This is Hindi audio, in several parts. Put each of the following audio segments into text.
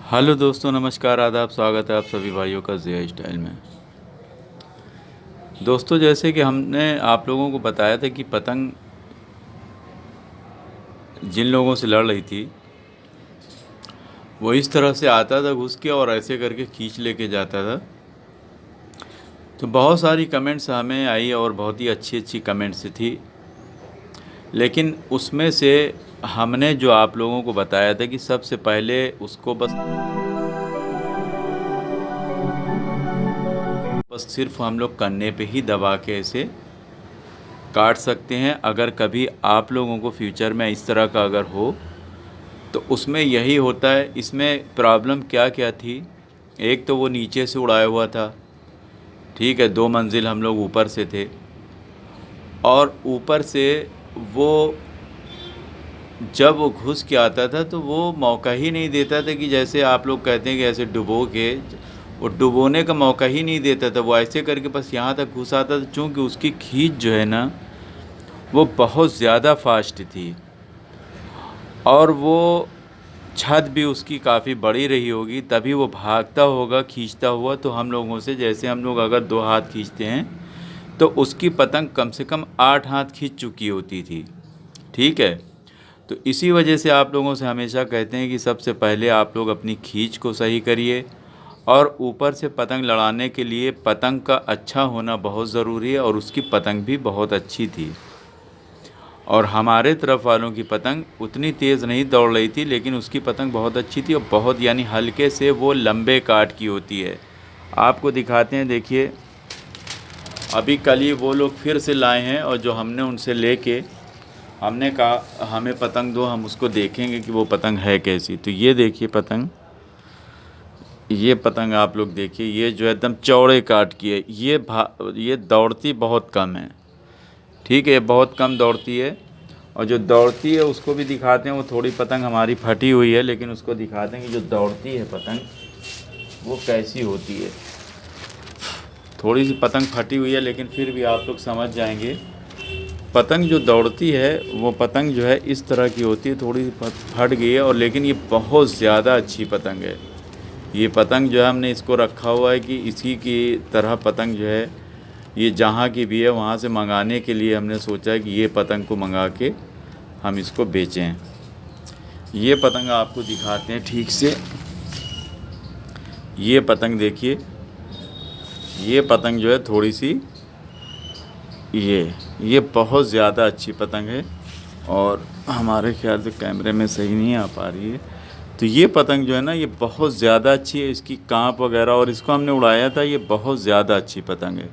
हेलो दोस्तों, नमस्कार, आदाब, स्वागत है आप सभी भाइयों का ज़िया स्टाइल में। दोस्तों, जैसे कि हमने आप लोगों को बताया था कि पतंग जिन लोगों से लड़ रही थी वो इस तरह से आता था घुस के और ऐसे करके खींच लेके जाता था। तो बहुत सारी कमेंट्स हमें आई और बहुत ही अच्छी अच्छी कमेंट्स थी, लेकिन उसमें से हमने जो आप लोगों को बताया था कि सबसे पहले उसको बस सिर्फ हम लोग कन्ने पे ही दबा के ऐसे काट सकते हैं। अगर कभी आप लोगों को फ्यूचर में इस तरह का अगर हो तो उसमें यही होता है। इसमें प्रॉब्लम क्या क्या थी, एक तो वो नीचे से उड़ाया हुआ था, ठीक है, 2 मंजिल हम लोग ऊपर से थे, और ऊपर से वो जब वो घुस के आता था तो वो मौका ही नहीं देता था कि जैसे आप लोग कहते हैं कि ऐसे डुबो के, वो डुबोने का मौका ही नहीं देता था। वो ऐसे करके बस यहाँ तक घुस आता था। चूँकि उसकी खींच जो है ना वो बहुत ज़्यादा फास्ट थी और वो छत भी उसकी काफ़ी बड़ी रही होगी, तभी वो भागता होगा खींचता हुआ। तो हम लोगों से, जैसे हम लोग अगर 2 हाथ खींचते हैं तो उसकी पतंग कम से कम 8 हाथ खींच चुकी होती थी, ठीक है। तो इसी वजह से आप लोगों से हमेशा कहते हैं कि सबसे पहले आप लोग अपनी खींच को सही करिए, और ऊपर से पतंग लड़ाने के लिए पतंग का अच्छा होना बहुत ज़रूरी है। और उसकी पतंग भी बहुत अच्छी थी, और हमारे तरफ वालों की पतंग उतनी तेज़ नहीं दौड़ रही थी, लेकिन उसकी पतंग बहुत अच्छी थी और बहुत यानी हल्के से वो लंबे काट की होती है। आपको दिखाते हैं, देखिए, अभी कल ही वो लोग फिर से लाए हैं और जो हमने उनसे लेके हमने कहा हमें पतंग दो, हम उसको देखेंगे कि वो पतंग है कैसी। तो ये देखिए पतंग, ये पतंग आप लोग देखिए, ये जो एकदम चौड़े काट की है। ये दौड़ती बहुत कम है, ठीक है, बहुत कम दौड़ती है। और जो दौड़ती है उसको भी दिखाते हैं। वो थोड़ी पतंग हमारी फटी हुई है, लेकिन उसको दिखाते हैं कि जो दौड़ती है पतंग वो कैसी होती है। थोड़ी सी पतंग फटी हुई है, लेकिन फिर भी आप लोग समझ जाएंगे। पतंग जो दौड़ती है वो पतंग जो है इस तरह की होती है, थोड़ी सी फट गई है, और लेकिन ये बहुत ज़्यादा अच्छी पतंग है। ये पतंग जो है हमने इसको रखा हुआ है कि इसी की तरह पतंग जो है ये जहाँ की भी है वहाँ से मंगाने के लिए हमने सोचा है कि ये पतंग को मंगा के हम इसको बेचें। ये पतंग आपको दिखाते हैं ठीक से। ये पतंग देखिए, ये पतंग जो है थोड़ी सी ये बहुत ज़्यादा अच्छी पतंग है, और हमारे ख्याल से कैमरे में सही नहीं आ पा रही है। तो ये पतंग जो है ना ये बहुत ज़्यादा अच्छी है, इसकी कांप वगैरह, और इसको हमने उड़ाया था, ये बहुत ज़्यादा अच्छी पतंग है।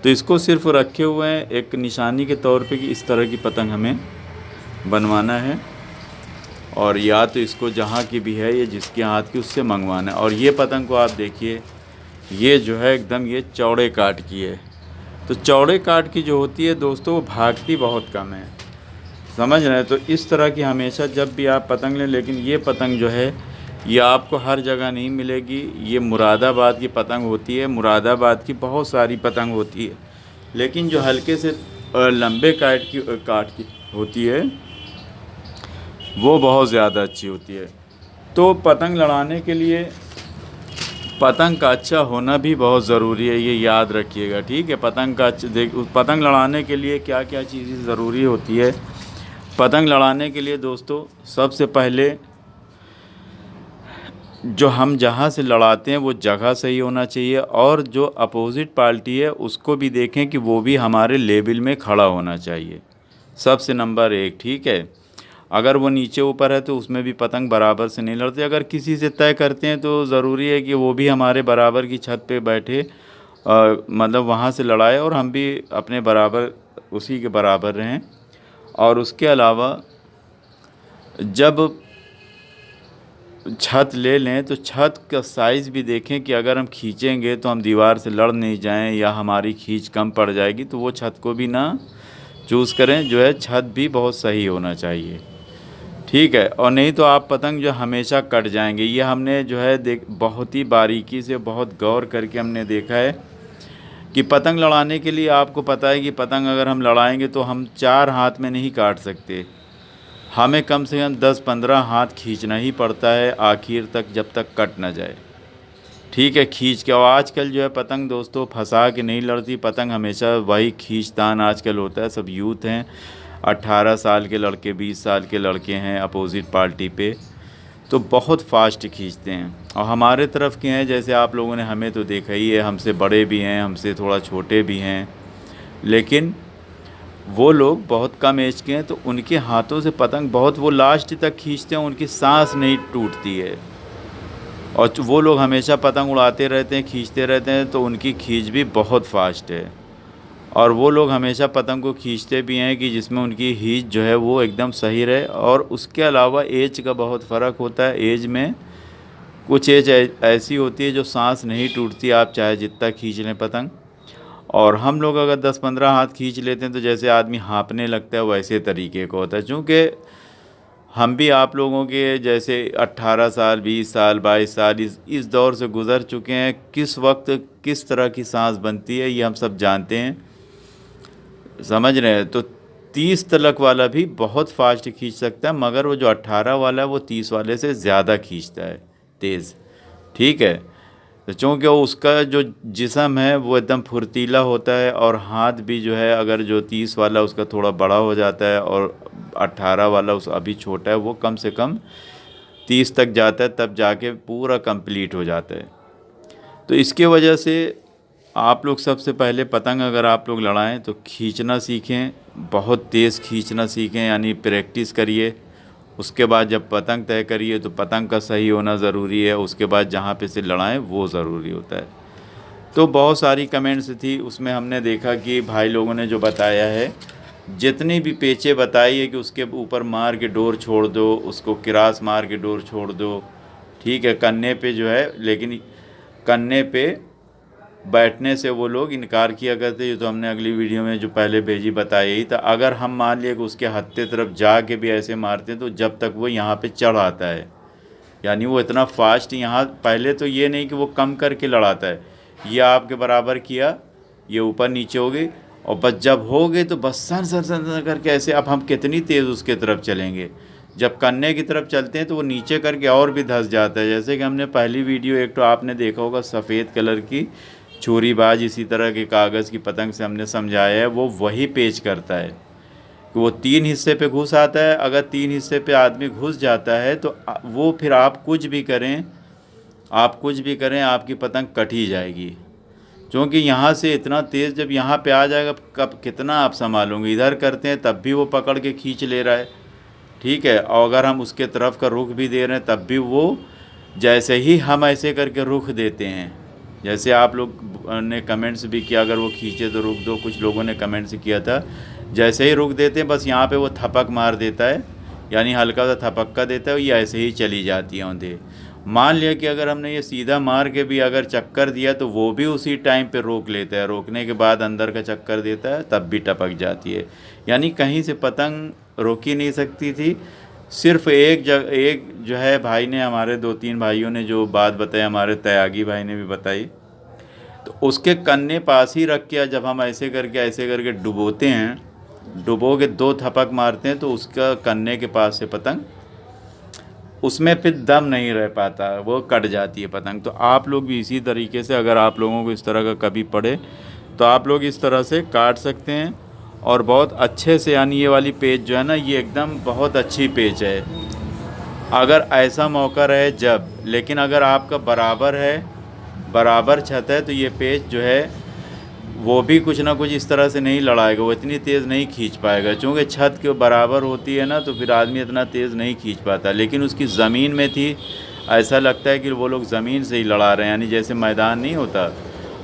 तो इसको सिर्फ रखे हुए हैं एक निशानी के तौर पे कि इस तरह की पतंग हमें बनवाना है, और या तो इसको जहाँ की भी है ये जिसके हाथ की उससे मंगवाना है। और ये पतंग को आप देखिए, ये जो है एकदम ये चौड़े काट की है। तो चौड़े काट की जो होती है दोस्तों वो भागती बहुत कम है, समझ रहे हैं। तो इस तरह की हमेशा जब भी आप पतंग लें, लेकिन ये पतंग जो है ये आपको हर जगह नहीं मिलेगी। ये मुरादाबाद की पतंग होती है, मुरादाबाद की बहुत सारी पतंग होती है, लेकिन जो हल्के से लंबे काट की होती है वो बहुत ज़्यादा अच्छी होती है। तो पतंग लड़ाने के लिए पतंग का अच्छा होना भी बहुत ज़रूरी है, ये याद रखिएगा, ठीक है। पतंग लड़ाने के लिए क्या क्या चीज़ें ज़रूरी होती है। पतंग लड़ाने के लिए दोस्तों सबसे पहले जो हम जहाँ से लड़ाते हैं वो जगह सही होना चाहिए, और जो अपोज़िट पार्टी है उसको भी देखें कि वो भी हमारे लेवल में खड़ा होना चाहिए, सबसे नंबर 1, ठीक है। अगर वो नीचे ऊपर है तो उसमें भी पतंग बराबर से नहीं लड़ते। अगर किसी से तय करते हैं तो ज़रूरी है कि वो भी हमारे बराबर की छत पे बैठे, मतलब वहाँ से लड़ाए, और हम भी अपने बराबर उसी के बराबर रहें। और उसके अलावा जब छत ले लें तो छत का साइज़ भी देखें कि अगर हम खींचेंगे तो हम दीवार से लड़ नहीं जाएं या हमारी खींच कम पड़ जाएगी, तो वो छत को भी ना चूज़ करें। जो है छत भी बहुत सही होना चाहिए, ठीक है। और नहीं तो आप पतंग जो हमेशा कट जाएंगे। ये हमने जो है बहुत ही बारीकी से, बहुत गौर करके हमने देखा है कि पतंग लड़ाने के लिए आपको पता है कि पतंग अगर हम लड़ाएंगे तो हम 4 हाथ में नहीं काट सकते, हमें कम से कम 10-15 हाथ खींचना ही पड़ता है आखिर तक, जब तक कट ना जाए। ठीक है, खींच के। और आजकल जो है पतंग दोस्तों फंसा के नहीं लड़ती पतंग, हमेशा वही खींचतान आजकल होता है। सब यूथ हैं, 18 साल के लड़के, 20 साल के लड़के हैं अपोजिट पार्टी पे, तो बहुत फास्ट खींचते हैं। और हमारे तरफ के हैं, जैसे आप लोगों ने हमें तो देखा ही है, हमसे बड़े भी हैं, हमसे थोड़ा छोटे भी हैं, लेकिन वो लोग बहुत कम एज के हैं, तो उनके हाथों से पतंग बहुत वो लास्ट तक खींचते हैं, उनकी सांस नहीं टूटती है। और वो लोग हमेशा पतंग उड़ाते रहते हैं, खींचते रहते हैं, तो उनकी खींच भी बहुत फास्ट है। और वो लोग हमेशा पतंग को खींचते भी हैं कि जिसमें उनकी खींच जो है वो एकदम सही रहे। और उसके अलावा एज का बहुत फ़र्क होता है। एज में कुछ एज ऐसी होती है जो सांस नहीं टूटती, आप चाहे जितना खींच लें पतंग। और हम लोग अगर 10-15 हाथ खींच लेते हैं तो जैसे आदमी हाँफने लगता है, वैसे तरीके का होता है। चूँकि हम भी आप लोगों के जैसे 18 साल, 20 साल, 22 साल इस दौर से गुज़र चुके हैं। किस वक्त किस तरह की सांस बनती है ये हम सब जानते हैं, समझ रहे हैं। तो 30 तलक वाला भी बहुत फास्ट खींच सकता है, मगर वो जो 18 वाला है वो 30 वाले से ज़्यादा खींचता है, तेज़। ठीक है, तो चूँकि उसका जो जिस्म है वो एकदम फुर्तीला होता है, और हाथ भी जो है अगर जो 30 वाला उसका थोड़ा बड़ा हो जाता है और 18 वाला उस अभी छोटा है, वो कम से कम 30 तक जाता है, तब जाके पूरा कंप्लीट हो जाता है। तो इसके वजह से आप लोग सबसे पहले पतंग अगर आप लोग लड़ाएं तो खींचना सीखें, बहुत तेज़ खींचना सीखें, यानी प्रैक्टिस करिए। उसके बाद जब पतंग तय करिए तो पतंग का सही होना ज़रूरी है। उसके बाद जहाँ पे से लड़ाएं वो ज़रूरी होता है। तो बहुत सारी कमेंट्स थी, उसमें हमने देखा कि भाई लोगों ने जो बताया है, जितनी भी पेचे बताई है कि उसके ऊपर मार के डोर छोड़ दो, उसको किरास मार के डोर छोड़ दो। ठीक है, कन्ने पे जो है, लेकिन कन्ने पे बैठने से वो लोग इनकार किया करते। ये तो हमने अगली वीडियो में जो पहले भेजी बताई ही था। अगर हम मान लिए कि उसके हत्थे तरफ जा के भी ऐसे मारते हैं तो जब तक वो यहाँ पे चढ़ आता है, यानी वो इतना फास्ट यहाँ, पहले तो ये नहीं कि वो कम करके लड़ाता है, ये आपके बराबर किया, ये ऊपर नीचे हो गई, और बस जब हो गए तो बस सर सर सर सर करके ऐसे। अब हम कितनी तेज़ उसके तरफ चलेंगे, जब कन्ने की तरफ चलते हैं तो वो नीचे करके और भी धंस जाता है। जैसे कि हमने पहली वीडियो एक तो आपने देखा होगा सफ़ेद कलर की चूरीबाज, इसी तरह के कागज़ की पतंग से हमने समझाया है, वो वही पेच करता है कि वो 3 हिस्से पे घुस आता है। अगर 3 हिस्से पे आदमी घुस जाता है तो वो फिर आप कुछ भी करें, आपकी पतंग कट ही जाएगी। क्योंकि यहाँ से इतना तेज़ जब यहाँ पे आ जाएगा, कब कितना आप संभालोगे। इधर करते हैं तब भी वो पकड़ के खींच ले रहा है। ठीक है, और अगर हम उसके तरफ का रुख भी दे रहे हैं तब भी वो, जैसे ही हम ऐसे करके रुख देते हैं, जैसे आप लोग ने कमेंट्स भी किया अगर वो खींचे तो रुक दो, कुछ लोगों ने कमेंट्स किया था, जैसे ही रुक देते हैं बस यहाँ पे वो थपक मार देता है, यानी हल्का सा थपक्का देता है, ये ऐसे ही चली जाती है औंधे। मान लिया कि अगर हमने ये सीधा मार के भी अगर चक्कर दिया तो वो भी उसी टाइम पे रोक लेता है, रोकने के बाद अंदर का चक्कर देता है, तब भी टपक जाती है। यानी कहीं से पतंग रोक ही नहीं सकती थी। सिर्फ एक जो है भाई ने, हमारे 2-3 भाइयों ने जो बात बताई, हमारे त्यागी भाई ने भी बताई, तो उसके कन्ने पास ही रख के जब हम ऐसे करके डुबोते हैं, डुबो के 2 थपक मारते हैं तो उसका कन्ने के पास से पतंग, उसमें फिर दम नहीं रह पाता, वो कट जाती है पतंग। तो आप लोग भी इसी तरीके से, अगर आप लोगों को इस तरह का कभी पड़े तो आप लोग इस तरह से काट सकते हैं, और बहुत अच्छे से। यानी ये वाली पेच जो है ना, ये एकदम बहुत अच्छी पेच है अगर ऐसा मौका रहे जब। लेकिन अगर आपका बराबर छत है तो ये पेच जो है वो भी कुछ ना कुछ इस तरह से नहीं लड़ाएगा, वो इतनी तेज़ नहीं खींच पाएगा। चूँकि छत के बराबर होती है ना, तो फिर आदमी इतना तेज़ नहीं खींच पाता। लेकिन उसकी ज़मीन में थी, ऐसा लगता है कि वो लोग ज़मीन से ही लड़ा रहे हैं, यानी जैसे मैदान नहीं होता।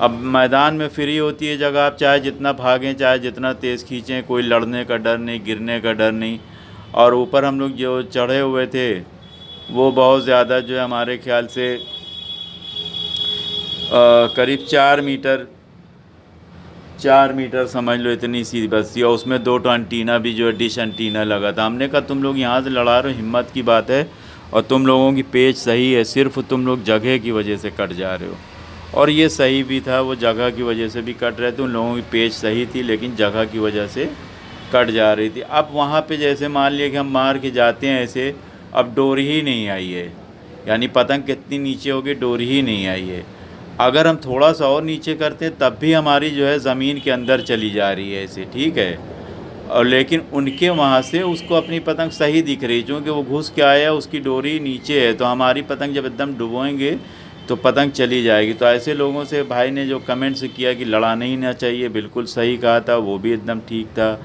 अब मैदान में फ्री होती है जगह, आप चाहे जितना भागें, चाहे जितना तेज़ खींचें, कोई लड़ने का डर नहीं, गिरने का डर नहीं। और ऊपर हम लोग जो चढ़े हुए थे वो बहुत ज़्यादा जो है, हमारे ख्याल से करीब 4 मीटर समझ लो, इतनी सी बस थी। और उसमें 2 एंटीना भी जो है, डिश एंटीना लगा था। हमने कहा तुम लोग यहाँ से लड़ा रहे हो, हिम्मत की बात है, और तुम लोगों की पेच सही है, सिर्फ तुम लोग जगह की वजह से कट जा रहे हो। और ये सही भी था, वो जगह की वजह से भी कट रहे थे। उन लोगों की पेच सही थी लेकिन जगह की वजह से कट जा रही थी। अब वहाँ पे जैसे मान लिया कि हम मार के जाते हैं ऐसे, अब डोरी ही नहीं आई है, यानी पतंग कितनी नीचे होगी, डोरी ही नहीं आई है। अगर हम थोड़ा सा और नीचे करते हैं तब भी हमारी जो है ज़मीन के अंदर चली जा रही है ऐसे, ठीक है। और लेकिन उनके वहाँ से उसको अपनी पतंग सही दिख रही, क्योंकि वो घुस के आया, उसकी डोरी नीचे है, तो हमारी पतंग जब एकदम डुबोएंगे तो पतंग चली जाएगी। तो ऐसे लोगों से भाई ने जो कमेंट्स किया कि लड़ाना ही ना चाहिए, बिल्कुल सही कहा था, वो भी एकदम ठीक था।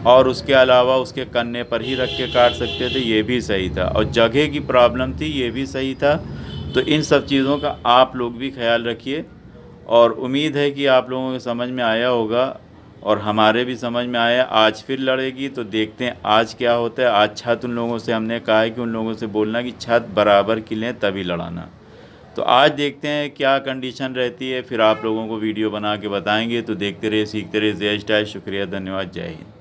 और उसके अलावा उसके कन्ने पर ही रख के काट सकते थे, ये भी सही था। और जगह की प्रॉब्लम थी, ये भी सही था। तो इन सब चीज़ों का आप लोग भी ख्याल रखिए, और उम्मीद है कि आप लोगों को समझ में आया होगा और हमारे भी समझ में आया। आज फिर लड़ेगी तो देखते हैं आज क्या होता है। आज छत उन लोगों से हमने कहा है कि उन लोगों से बोलना कि छत बराबर की लें तभी लड़ाना। तो आज देखते हैं क्या कंडीशन रहती है, फिर आप लोगों को वीडियो बना के बताएंगे। तो देखते रहिए, सीखते रहिए। जय स्टाइल, शुक्रिया, धन्यवाद, जय हिंद।